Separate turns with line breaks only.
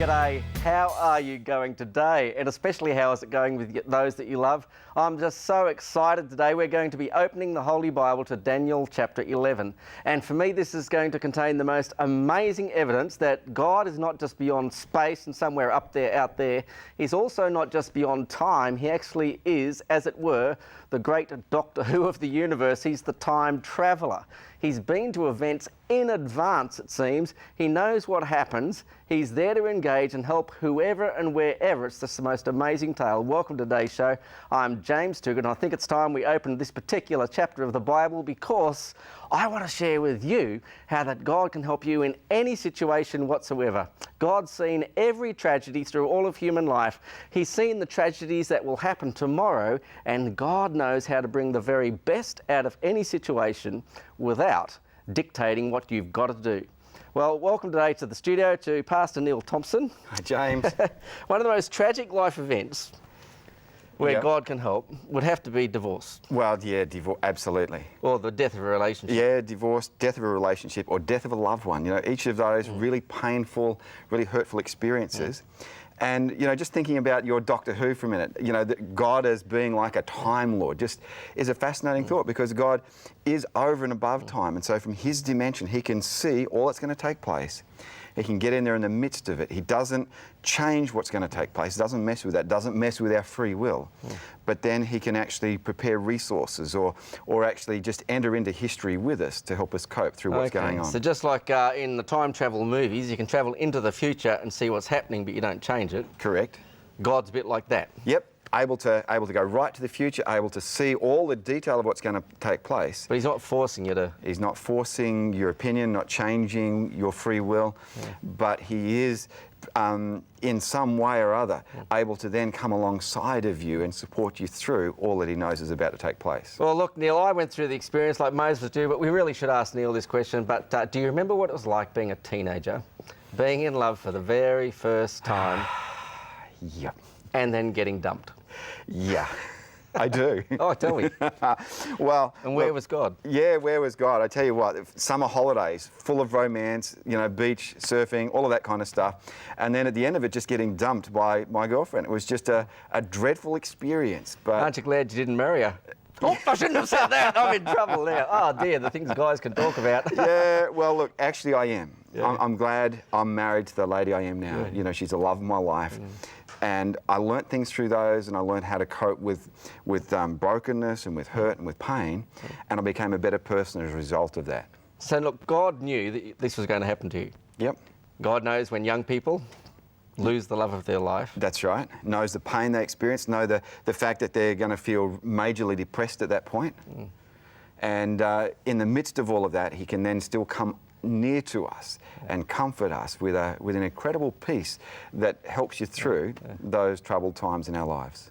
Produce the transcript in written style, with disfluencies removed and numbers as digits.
G'day, how are you going today? And especially how is it going with those that you love? I'm just so excited today. We're going to be opening the Holy Bible to Daniel chapter 11. And for me, this is going to contain the most amazing evidence that God is not just beyond space and somewhere up there, out there. He's also not just beyond time. He actually is, as it were, the great Doctor Who of the universe. He's the time traveller. He's been to events in advance, it seems. He knows what happens. He's there to engage and help whoever and wherever. It's just the most amazing tale. Welcome to today's show. I'm James Toogood, and I think it's time we open this particular chapter of the Bible because I want to share with you how that God can help you in any situation whatsoever. God's seen every tragedy through all of human life. He's seen the tragedies that will happen tomorrow, and God knows how to bring the very best out of any situation without dictating what you've got to do. Well, welcome today to the studio to Pastor Neil Thompson.
Hi, James.
One of the most tragic life events where
Yep.
God can help would have to be divorce.
Well, yeah, divorce, absolutely.
Or the death of a relationship.
Yeah, divorce, death of a relationship, or death of a loved one. You know, each of those really painful, really hurtful experiences. And, you know, just thinking about your Doctor Who for a minute, you know, that God as being like a Time Lord just is a fascinating thought, because God is over and above time. And so from his dimension, he can see all that's going to take place. He can get in there in the midst of it. He doesn't change what's going to take place, doesn't mess with that, doesn't mess with our free will. But then he can actually prepare resources or actually just enter into history with us to help us cope through what's going on.
So just like in the time travel movies, you can travel into the future and see what's happening, but you don't change it.
Correct.
God's a bit like that.
Yep. Able to go right to the future, able to see all the detail of what's going to take place.
But he's not forcing you to.
He's not forcing your opinion, not changing your free will, but he is, in some way or other, able to then come alongside of you and support you through all that he knows is about to take place.
Well, look, Neil, I went through the experience like most of us do, but we really should ask Neil this question. But do you remember what it was like being a teenager, being in love for the very first time,
Yep.
and then getting dumped?
Yeah, I do.
Oh, tell me.
Well,
And where
look,
was God?
Yeah, where was God? I tell you what, summer holidays, full of romance, you know, beach, surfing, all of that kind of stuff. And then at the end of it, just getting dumped by my girlfriend. It was just a dreadful experience. But
Aren't you glad you didn't marry her? Oh, I shouldn't have said that. I'm in trouble now. Oh, dear, the things guys can talk about.
yeah, well, look, actually I am.
Yeah.
I'm glad I'm married to the lady I am now.
Yeah.
You know, she's the love of my life. And I learnt things through those, and I learned how to cope with brokenness and with hurt and with pain, and I became a better person as a result of that.
So, look, God knew that this was going to happen to you.
Yep.
God knows when young people lose the love of their life.
That's right. Knows the pain they experience, know the fact that they're going to feel majorly depressed at that point. And in the midst of all of that, he can then still come near to us and comfort us with an incredible peace that helps you through those troubled times in our lives.